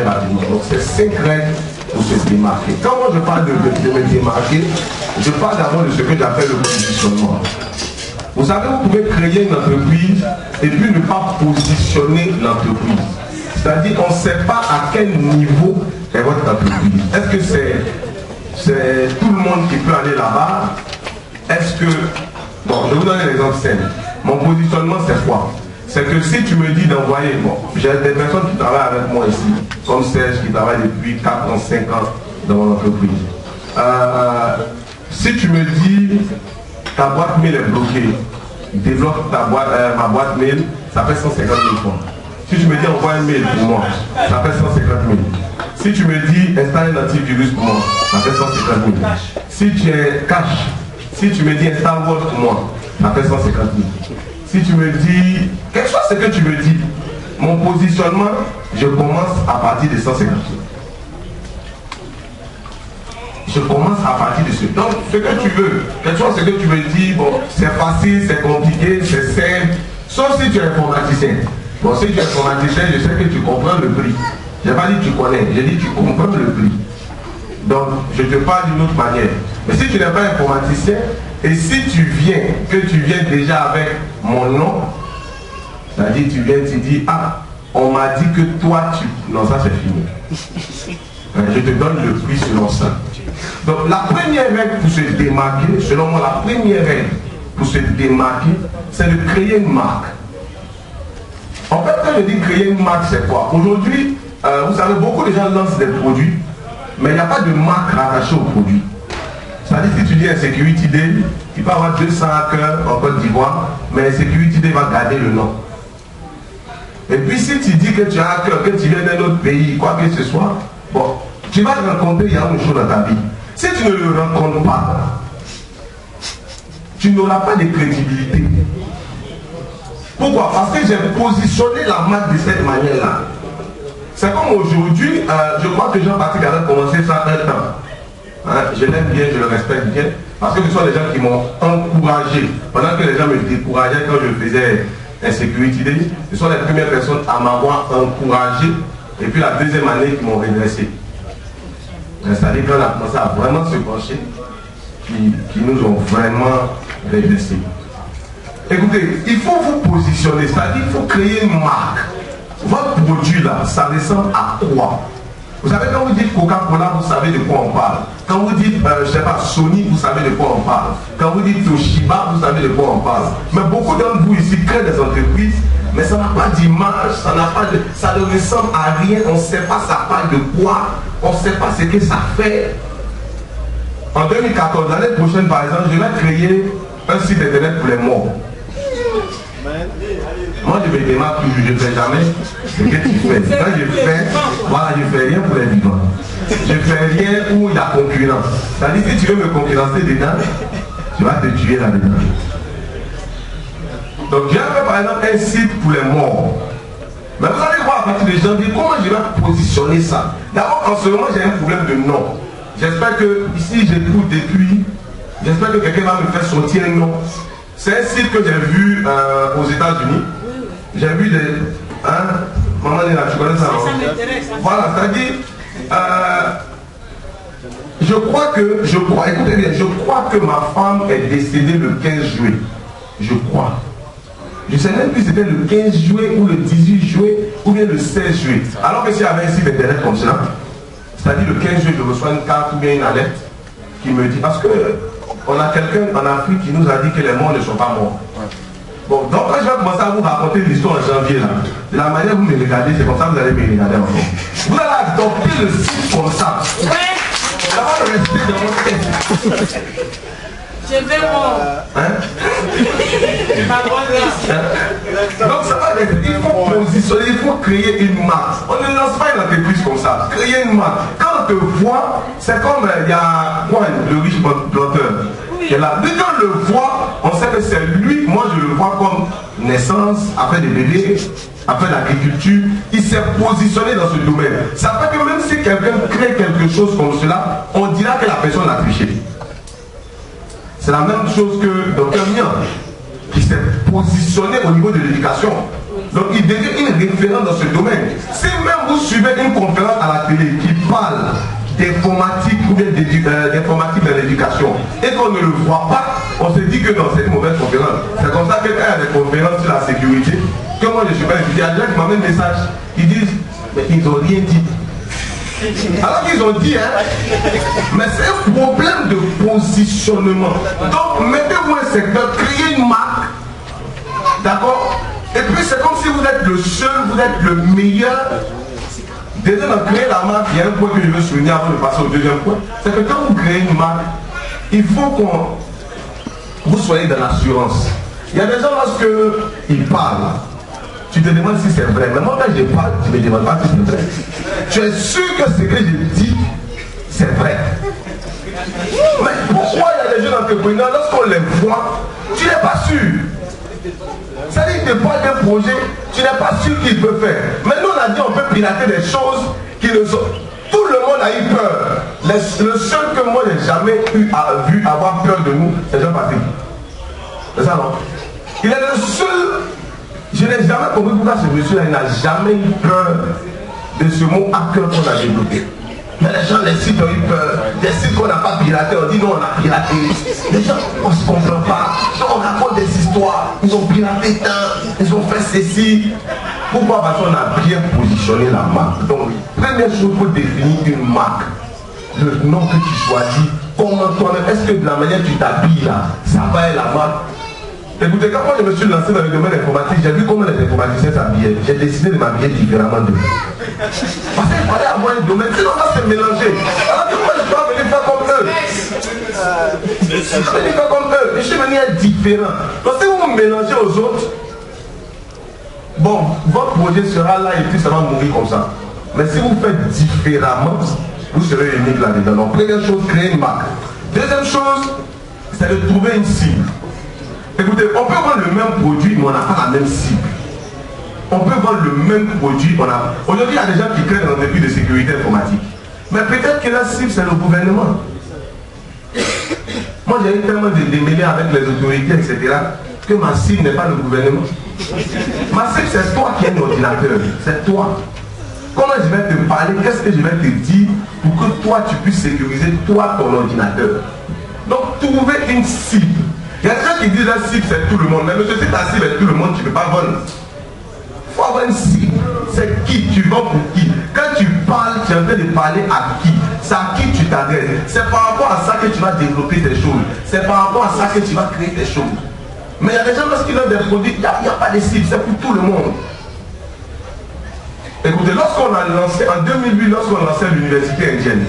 démarrer rapidement. Donc c'est 5 règles pour se démarquer. Quand moi je parle de me démarquer, je parle d'abord de ce que j'appelle le positionnement. Vous savez, vous pouvez créer une entreprise et puis ne pas positionner l'entreprise. C'est-à-dire qu'on ne sait pas à quel niveau est votre entreprise. Est-ce que c'est tout le monde qui peut aller là-bas? Est-ce que... Bon, je vous donne un exemple simple. Mon positionnement, c'est quoi? C'est que si tu me dis d'envoyer... Bon, j'ai des personnes qui travaillent avec moi ici, comme Serge qui travaille depuis 4 ans, 5 ans dans mon entreprise. Si tu me dis ta boîte mail est bloquée, développe ma boîte mail, ça fait 150 000 francs. Si tu me dis envoie un mail pour moi, ça fait 150 000. Si tu me dis installe un antivirus pour moi, ça fait 150 000. Si tu es cash, si tu me dis installe Word pour moi, ça fait 150 000. Si tu me dis, quelque chose ce que tu me dis, mon positionnement, je commence à partir de 150 000. Je commence à partir de ce. Donc, ce que tu veux, quelque chose ce que tu me dis, bon, c'est facile, c'est compliqué, c'est simple. Sauf si tu es informaticien. Bon, si tu es informaticien, je sais que tu comprends le prix. Je n'ai pas dit que tu connais, j'ai dit que tu comprends le prix. Donc, je te parle d'une autre manière. Mais si tu n'es pas informaticien, et si tu viens déjà avec mon nom, c'est-à-dire tu viens, tu dis, ah, on m'a dit que toi, tu... Non, ça c'est fini. Je te donne le prix selon ça. Donc, la première règle pour se démarquer, selon moi, la première règle pour se démarquer, c'est de créer une marque. En fait, quand je dis créer une marque, c'est quoi? Aujourd'hui, vous savez, beaucoup de gens lancent des produits, mais il n'y a pas de marque rattachée au produit. C'est-à-dire, si tu dis un Security Day, il peut avoir 200 hackers en Côte d'Ivoire, mais un Security Day va garder le nom. Et puis, si tu dis que tu es un hacker, que tu viens d'un autre pays, quoi que ce soit, bon, tu vas rencontrer il y a une chose dans ta vie. Si tu ne le rencontres pas, tu n'auras pas de crédibilité. Pourquoi? Parce que j'ai positionné la marque de cette manière-là. C'est comme aujourd'hui, je crois que Jean-Patrick avait commencé ça un temps. Hein, je l'aime bien, je le respecte bien, parce que ce sont des gens qui m'ont encouragé. Pendant que les gens me décourageaient quand je faisais un Security Day, ce sont les premières personnes à m'avoir encouragé, et puis la deuxième année qui m'ont redressé. C'est-à-dire qu'on a commencé à vraiment se pencher, qui nous ont vraiment redressé. Écoutez, il faut vous positionner, c'est-à-dire qu'il faut créer une marque. Votre produit là, ça ressemble à quoi? Vous savez, quand vous dites Coca-Cola, vous savez de quoi on parle. Quand vous dites, je ne sais pas, Sony, vous savez de quoi on parle. Quand vous dites Toshiba, vous savez de quoi on parle. Mais beaucoup d'entre vous ici créent des entreprises, mais ça n'a pas d'image, ça ne ressemble à rien, on ne sait pas ça parle de quoi, on ne sait pas ce que ça fait. En 2014, l'année prochaine par exemple, je vais créer un site internet pour les morts. Moi je me démarre toujours, je ne fais jamais ce que tu fais. Quand je fais, voilà, je ne fais rien pour les vivants. Je ne fais rien où il y a concurrence. C'est-à-dire si tu veux me concurrencer dedans, tu vas te tuer là-dedans. Donc j'ai fait par exemple un site pour les morts. Mais vous allez voir à partir de janvier comment je vais positionner ça. D'abord en ce moment j'ai un problème de nom. J'espère que ici j'écoute depuis, j'espère que quelqu'un va me faire sortir un nom. C'est un site que j'ai vu aux États-Unis. J'ai vu des... Hein, maman Nina, tu connais ça? Ça m'intéresse. Voilà, c'est-à-dire... écoutez bien, je crois que ma femme est décédée le 15 juillet. Je crois. Je ne sais même plus si c'était le 15 juillet ou le 18 juillet ou bien le 16 juillet. Alors que s'il y avait un site internet comme ça, c'est-à-dire le 15 juillet, je reçois une carte ou bien une alerte qui me dit... Parce que on a quelqu'un en Afrique qui nous a dit que les morts ne sont pas morts. Bon, donc quand je vais commencer à vous raconter l'histoire en janvier, là, de la manière dont vous me regardez, c'est comme ça que vous allez me regarder encore. Vous allez adopter le site comme ça. Ça va rester dans votre tête. Je vais mort. Hein? Donc ça va rester. Il faut positionner, il faut créer une marque. On ne lance pas une entreprise comme ça. Créer une marque. Quand on te voit, c'est comme il y a Juan, le riche planteur. Qui est là. Dès qu'on le voit, on sait que c'est lui. Moi je le vois comme naissance, après des bébés, après l'agriculture. Il s'est positionné dans ce domaine. Ça fait que même si quelqu'un crée quelque chose comme cela, on dira que la personne a triché. C'est la même chose que Dr Mian, qui s'est positionné au niveau de l'éducation. Donc il devient une référence dans ce domaine. Si même vous suivez une conférence à la télé qui parle d'informatique ou bien d'informatique dans l'éducation et qu'on ne le voit pas, on se dit que non, c'est une mauvaise conférence. C'est comme ça que quand il y a des conférences sur la sécurité, que moi je ne suis pas invité, il y a des gens qui m'envoient un message, ils disent, mais ils n'ont rien dit. Alors qu'ils ont dit, hein, mais c'est un problème de positionnement. Donc mettez-vous un secteur, créez une marque, d'accord? Et puis c'est comme si vous êtes le seul, vous êtes le meilleur. Déjà dans créer la marque, il y a un point que je veux souligner avant de passer au deuxième point. C'est que quand vous créez une marque, il faut que vous soyez dans l'assurance. Il y a des gens lorsqu'ils parlent, tu te demandes si c'est vrai. Mais moi quand je parle, tu me demandes pas si c'est vrai. Tu es sûr que ce que je dis, c'est vrai. Mais pourquoi il y a des jeunes entrepreneurs, lorsqu'on les voit, tu n'es pas sûr. C'est-à-dire que tu parles d'un projet, tu n'es pas sûr qu'il peut faire. Mais nous on a dit on peut piloter des choses qui ne sont. Tout le monde a eu peur. Le seul que moi j'ai jamais vu avoir peur de nous, c'est Jean-Patrick. C'est ça non? Il est le seul. Je n'ai jamais compris pourquoi ce monsieur-là n'a jamais eu peur de ce mot hacker qu'on a développé. Mais les gens, les sites ont eu peur. Des sites qu'on n'a pas piratés, on dit non, on a piraté. Les gens, on ne se comprend pas. On raconte des histoires. Ils ont piraté tant, ils ont fait ceci. Pourquoi? Parce qu'on a bien positionné la marque. Donc, première chose pour définir une marque, le nom que tu choisis, comment toi-même, est-ce que de la manière que tu t'habilles là, ça va être la marque? Écoutez, quand moi je me suis lancé dans le domaine informatique, j'ai vu comment les informaticiens s'habillaient. J'ai décidé de m'habiller différemment d'eux. Parce qu'il fallait avoir un domaine, sinon ça s'est mélangé. Alors que moi je dois venir faire comme eux. Je suis venu faire comme eux. Je suis venu être différent. Donc si vous vous mélangez aux autres, bon, votre projet sera là et puis ça va mourir comme ça. Mais si vous faites différemment, vous serez unique là-dedans. Donc première chose, créer une marque. Deuxième chose, c'est de trouver une cible. Écoutez, on peut vendre le même produit, mais on n'a pas la même cible. On peut vendre le même produit, Aujourd'hui, il y a des gens qui créent des entreprises de sécurité informatique. Mais peut-être que la cible, c'est le gouvernement. Moi, j'ai eu tellement de démêlés avec les autorités, etc., que ma cible n'est pas le gouvernement. Ma cible, c'est toi qui es un ordinateur. C'est toi. Comment je vais te parler? Qu'est-ce que je vais te dire pour que toi, tu puisses sécuriser, toi, ton ordinateur? Donc, trouver une cible. Il y a des gens qui disent la cible c'est tout le monde, mais monsieur, si ta cible est tout le monde, tu ne peux pas vendre. Il faut avoir une cible. C'est qui? Tu vends pour qui? Quand tu parles, tu es en train de parler à qui? C'est à qui tu t'adresses. C'est par rapport à ça que tu vas développer des choses. C'est par rapport à ça que tu vas créer des choses. Mais il y a des gens lorsqu'ils ont des produits, il n'y a pas de cible, c'est pour tout le monde. Écoutez, lorsqu'on a lancé, en 2008, lorsqu'on a lancé l'université indienne,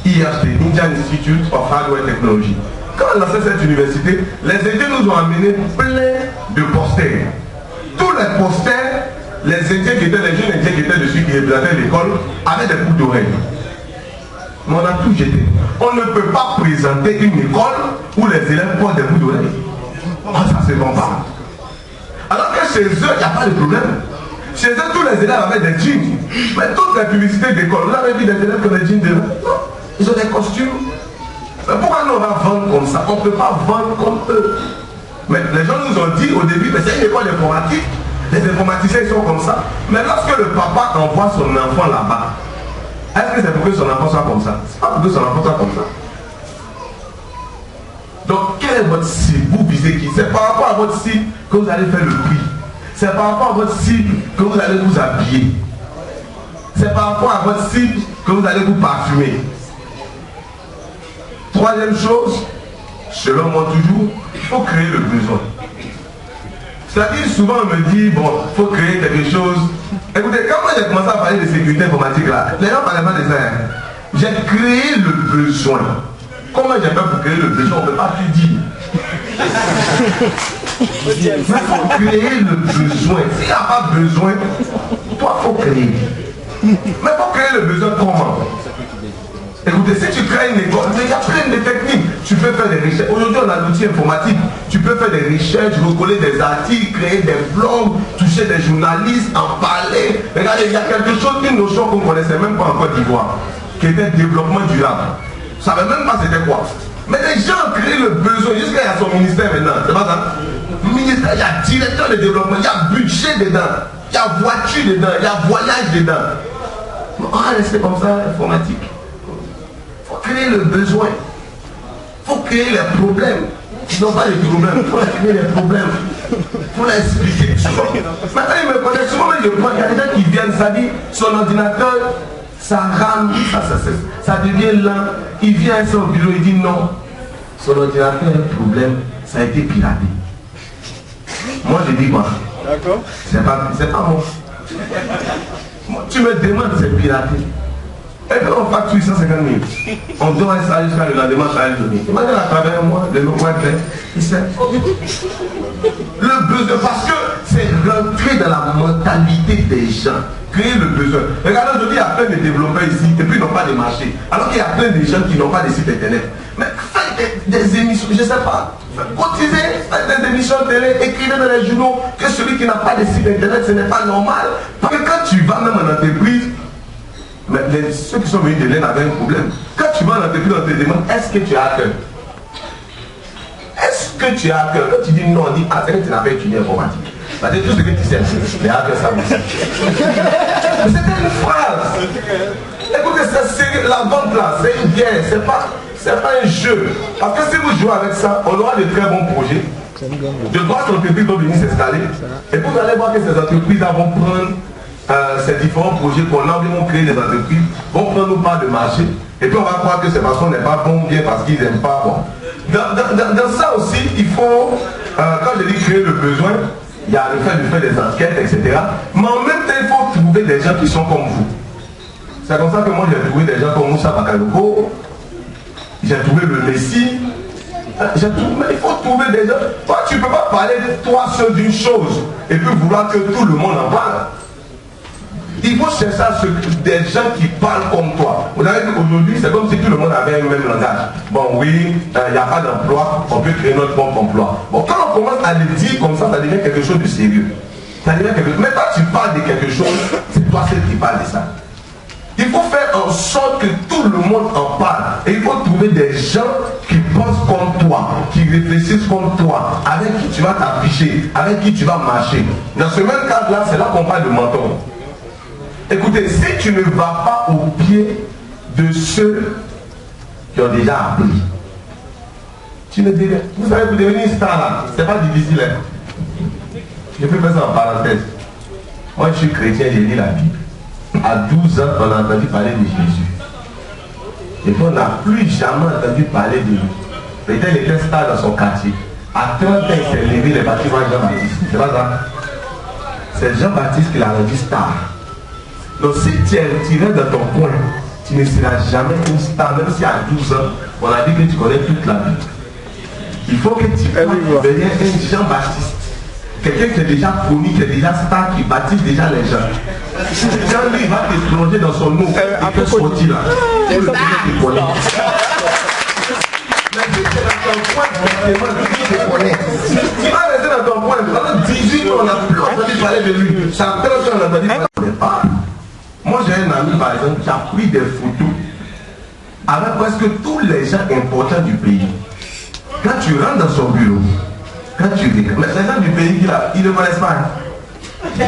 IHT, Indian Institute of Hardware Technology, quand on a lancé cette université, les Indiens nous ont amené plein de posters. Tous les posters, les Indiens qui étaient, les jeunes Indiens qui étaient dessus, qui représentaient l'école, avaient des boucles d'oreilles. Mais on a tout jeté. On ne peut pas présenter une école où les élèves portent des boucles d'oreilles. Ça se vend pas. Alors que chez eux, il n'y a pas de problème. Chez eux, tous les élèves avaient des jeans. Mais toutes les publicités d'école, vous avez vu des élèves qui ont des jeans dedans? Non, ils ont des costumes. Mais pourquoi nous on va vendre comme ça? On ne peut pas vendre comme eux. Mais les gens nous ont dit au début, mais c'est une école informatique, les informaticiens ils sont comme ça. Mais lorsque le papa envoie son enfant là-bas, est-ce que c'est pour que son enfant soit comme ça? C'est pas pour que son enfant soit comme ça. Donc quelle est votre cible? Vous visez qui? C'est par rapport à votre cible que vous allez faire le prix. C'est par rapport à votre cible que vous allez vous habiller. C'est par rapport à votre cible que vous allez vous parfumer. Troisième chose, selon moi toujours, il faut créer le besoin. C'est-à-dire souvent on me dit, bon, il faut créer quelque chose. Écoutez, quand moi j'ai commencé à parler de sécurité informatique là, les gens ne parlaient pas de ça. J'ai créé le besoin. Comment j'ai fait pour créer le besoin? On ne peut pas tout dire. Mais il faut créer le besoin. S'il n'y a pas besoin, toi il faut créer. Mais il faut créer le besoin comment? Écoutez, si tu crées une école, il y a plein de techniques. Tu peux faire des recherches. Aujourd'hui, on a l'outil informatique. Tu peux faire des recherches, recoller des articles, créer des blogs, toucher des journalistes, en parler. Regardez, il y a quelque chose, une notion qu'on ne connaissait même pas en Côte d'Ivoire, qui était développement durable. Je ne savais même pas c'était quoi. Mais les gens créent le besoin, jusqu'à son ministère maintenant. C'est pas ça? Le ministère, il y a directeur de développement, il y a budget dedans. y a voiture dedans, il y a voyage dedans. On va rester comme ça, informatique. Il faut créer le besoin. Il faut créer les problèmes. Non pas les problèmes, il faut créer les problèmes. Il faut l'expliquer. Maintenant, il me connaît souvent, mais je prends, il y a des gens qui viennent, ça dit, son ordinateur, ça rame, ça devient lent. Il vient à son bureau, il dit non. Son ordinateur a un problème, ça a été piraté. Moi, je dis quoi? D'accord. C'est pas moi. Tu me demandes, c'est piraté. Et puis on facture 150 000. On doit ça jusqu'à le lendemain, ça va le donner. Imagine à travers moi, le nom il sait. Le besoin, parce que c'est rentrer dans la mentalité des gens. Créer le besoin. Regardez, aujourd'hui, il y a plein de développeurs ici, et puis ils n'ont pas de marché. Alors qu'il y a plein de gens qui n'ont pas de site internet. Mais faites des émissions, je ne sais pas. Cotisez, faites des émissions de télé, écrivez dans les journaux que celui qui n'a pas de site internet, ce n'est pas normal. Parce que quand tu vas même en entreprise, mais ceux qui sont venus de l'aide avaient un problème. Quand tu vas en entreprise, on te demande est-ce que tu as cœur? Est-ce que tu as cœur? Quand tu dis non, on dit ah, c'est que tu n'as pas étudié informatique. Parce que tout ce que tu sais, les hackers savent aussi. C'était une phrase. Écoutez, c'est la vente là, c'est une guerre, c'est pas un jeu. Parce que si vous jouez avec ça, on aura de très bons projets. De grosses entreprises vont venir s'installer. Et vous allez voir que ces entreprises là vont prendre ces différents projets qu'on a, vont créer des entreprises, vont prendre nos parts de marché, et puis on va croire que ces personnes n'est pas bon bien parce qu'ils n'aiment pas bon. Dans ça aussi, il faut, quand je dis créer le besoin, il y a le fait de faire des enquêtes, etc. Mais en même temps, il faut trouver des gens qui sont comme vous. C'est comme ça que moi j'ai trouvé des gens comme Moussa Bakayoko, j'ai trouvé le Messie, mais il faut trouver des gens. Toi, tu ne peux pas parler de toi seul d'une chose et puis vouloir que tout le monde en parle. Il faut chercher des gens qui parlent comme toi. Vous avez vu qu'aujourd'hui, c'est comme si tout le monde avait le même langage. Bon, oui, il n'y a pas d'emploi, on peut créer notre propre emploi. Bon, quand on commence à le dire comme ça devient quelque chose de sérieux. Ça devient quelque chose. Mais quand tu parles de quelque chose, c'est toi seul qui parle de ça. Il faut faire en sorte que tout le monde en parle. Et il faut trouver des gens qui pensent comme toi, qui réfléchissent comme toi, avec qui tu vas t'afficher, avec qui tu vas marcher. Dans ce même cadre-là, c'est là qu'on parle de mentor. Écoutez, si tu ne vas pas au pied de ceux qui ont déjà appris, tu ne deviens. Vous savez, vous devenir star là, c'est pas difficile. Hein? Je peux faire ça en parenthèse. Moi, je suis chrétien, j'ai lu la Bible. À 12 ans, on a entendu parler de Jésus. Et puis on n'a plus jamais entendu parler de lui. Peut-être il était star dans son quartier. À 30 ans, il s'est levé les bâtiments de Jean-Baptiste. C'est pas ça? C'est Jean-Baptiste qui l'a rendu star. Donc si tu es retiré dans ton coin, tu ne seras jamais une star, même si à 12 ans, on a dit que tu connais toute la vie. Il faut que tu deviennes un Jean-Baptiste. Quelqu'un qui est déjà connu, qui est déjà star, qui baptise déjà les gens. Quand lui va te plonger dans son eau, il peut sortir là. Tout le monde te connaît. Mais si tu es dans ton coin, tu te connais. Tu vas rester dans ton coin, pendant 18 ans, on n'a plus entendu parler de lui. Ça fait longtemps qu'on a entendu parler de lui. Moi j'ai un ami par exemple qui a pris des photos avec presque tous les gens importants du pays. Quand tu rentres dans son bureau, quand tu regardes, mais les gens du pays qu'il a, ils ne connaissent pas. Ils ne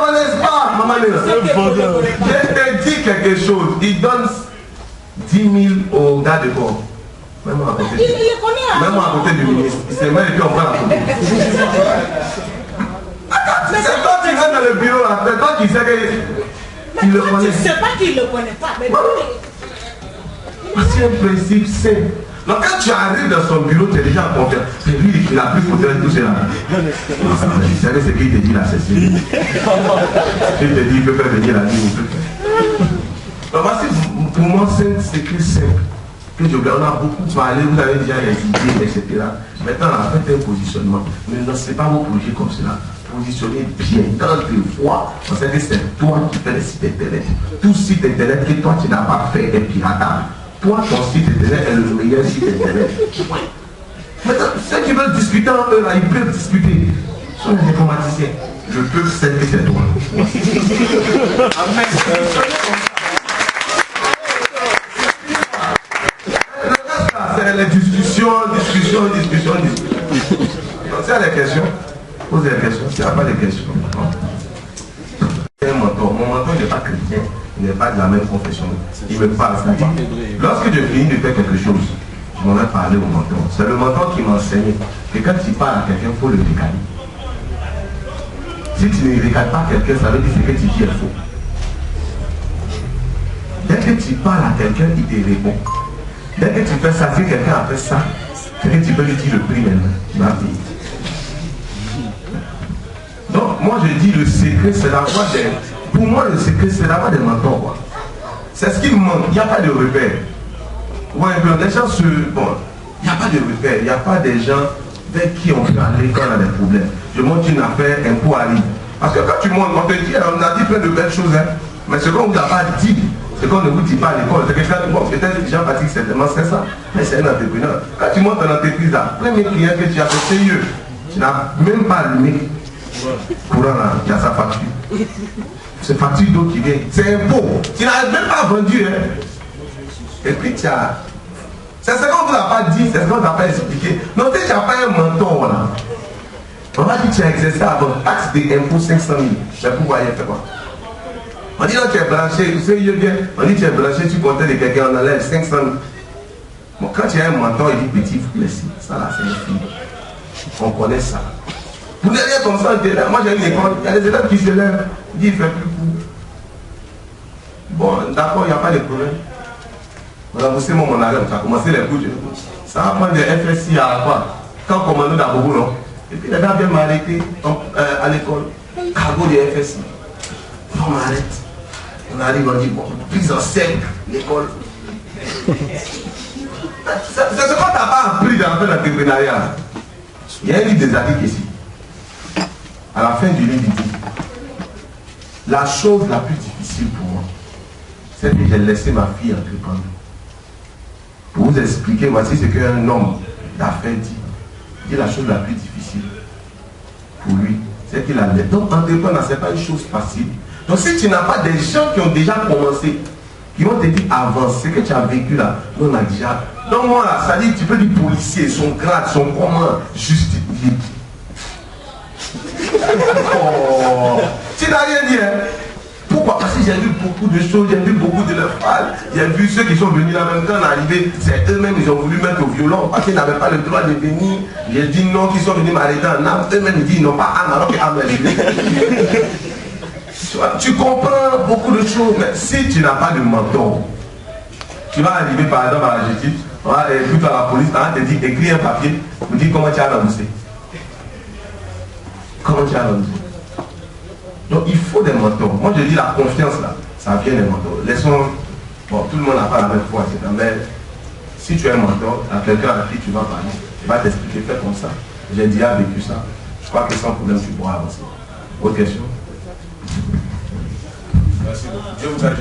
connaissent pas, maman. Je te dis quelque chose, il donne 10 000 au gars de bord. Même à côté du ministre. Il se met et puis on prend la photo. C'est toi qui rentres dans le bureau là, c'est toi qui sais qu'il le connaît. Tu ne sais pas qu'il ne le connaît pas. Mais c'est un principe simple. Donc quand tu arrives dans son bureau, tu es déjà en confiance. C'est lui qui n'a plus photo et tout cela. Tu savais ce qu'il te dit là, c'est sûr. Il te dit, il peut faire venir la vie. Donc voici pour moi c'est que simple. Que je on a beaucoup parlé, vous avez déjà les idées, etc. Maintenant, on a fait un positionnement. Mais ne lancez pas vos projets comme cela. Positionnez bien. Quand tu vois, on sait que c'est toi qui fais les sites internet. Tout site internet que toi tu n'as pas fait est piratable. Toi, ton site internet est le meilleur site internet. Maintenant, ceux qui veulent discuter en eux, là, ils peuvent discuter. Ce sont les informaticiens. Je peux celle que c'est toi. Amen. C'est les discussions. Donc, c'est les questions. Posez des questions. S'il n'y a pas de questions. Un mentor. Mon mentor, il n'est pas chrétien. Il n'est pas de la même confession. Il me parle. Lorsque je finis de faire quelque chose, je m'en vais parler au mentor. C'est le mentor qui m'a enseigné que quand tu parles à quelqu'un, il faut le recaler. Si tu ne regardes pas quelqu'un, ça veut dire que ce que tu dis est faux. Dès que tu parles à quelqu'un, il te répond. Dès que tu fais ça, si quelqu'un a fait ça, c'est que tu peux lui dire le prix maintenant. Tu vas payer. Donc, moi je dis le secret, c'est d'avoir des. Pour moi, le secret, c'est d'avoir des mentors. C'est ce qui me manque. Il n'y a pas de repère. Ouais, les gens se. Bon, il n'y a pas de repère. Il n'y a pas des gens vers qui on peut aller quand on a des problèmes. Je monte une affaire, un pot arrive. Parce que quand tu montes, on te dit, on a dit plein de belles choses, hein, mais ce qu'on ne vous a pas dit, ce qu'on ne vous dit pas à l'école, c'est quelqu'un bon, peut-être Jean-Baptiste, certainement c'est ça, mais c'est un entrepreneur. Quand tu montes en entreprise, là, premier client que tu as fait sérieux, tu n'as même pas allumé courant là, il y a sa facture. C'est facture d'eau qui vient, c'est un pot, tu n'as même pas vendu. Hein. Et puis tu as. C'est ce qu'on ne vous a pas dit, c'est ce qu'on ne vous a pas expliqué. Non, si tu n'as pas un mentor là, on va dire que tu as exercé avant, taxe des impôts 500 000. C'est pour voyer faire quoi? On dit non, tu es branché, c'est bien. On dit tu es branché, tu comptais de quelqu'un, on enlève 500 000. Bon, quand tu as un mentor, il dit petit, vous laissez. Ça là, c'est une fille. On connaît ça. Vous n'avez rien comme ça, moi j'ai une école, il y a des élèves qui se lèvent, ils disent il fait plus court. Bon, d'accord, il n'y a pas de problème. On a bossé mon arrêt, on a commencé les cours. Ça va prendre des FSI à quoi? Quand on commande d'abord, non? Et puis les gars viennent m'arrêter à l'école. Cargo de FSI. On m'arrête. On arrive, on dit, bon, prise en sec, l'école. C'est ce qu'on t'a pas appris dans l'entrepreneuriat. Il y a un livre des articles ici. À la fin du livre, il dit, la chose la plus difficile pour moi, c'est que j'ai laissé ma fille entreprendre. Pour vous expliquer, voici ce qu'un homme d'affaires dit. Il dit la chose la plus difficile pour lui, c'est qu'il a l'aide. Donc, entreprendre, ce n'est pas une chose facile. Donc, si tu n'as pas des gens qui ont déjà commencé, qui vont te dire avance, ce que tu as vécu là, on a déjà. Donc, moi là, ça dit, tu peux dire policier, son grade, son comment, justifié. Oh, tu n'as rien dit, hein? Pourquoi? Parce que j'ai vu beaucoup de choses, j'ai vu beaucoup de leurs phases, j'ai vu ceux qui sont venus là même quand on est arrivé, c'est eux-mêmes, ils ont voulu mettre au violon parce qu'ils n'avaient pas le droit de venir. J'ai dit non, qu'ils sont venus m'arrêter en âme, eux-mêmes ils disent ils n'ont pas âme alors que âme est venue. Tu comprends beaucoup de choses, mais si tu n'as pas de mentor, tu vas arriver par exemple à la justice, plutôt à la police, on va te dire écris un papier, vous dire comment tu as remboursé. Comment tu as remboursé. Donc il faut des mentors. Moi je dis la confiance là, ça vient des mentors. Laissons, bon tout le monde n'a pas la même foi, etc. Mais si tu es un mentor, à quelqu'un à qui tu vas parler, il va t'expliquer, fais comme ça. J'ai déjà vécu ça. Je crois que sans problème tu pourras avancer. Autre question? Merci beaucoup. Dieu vous garde.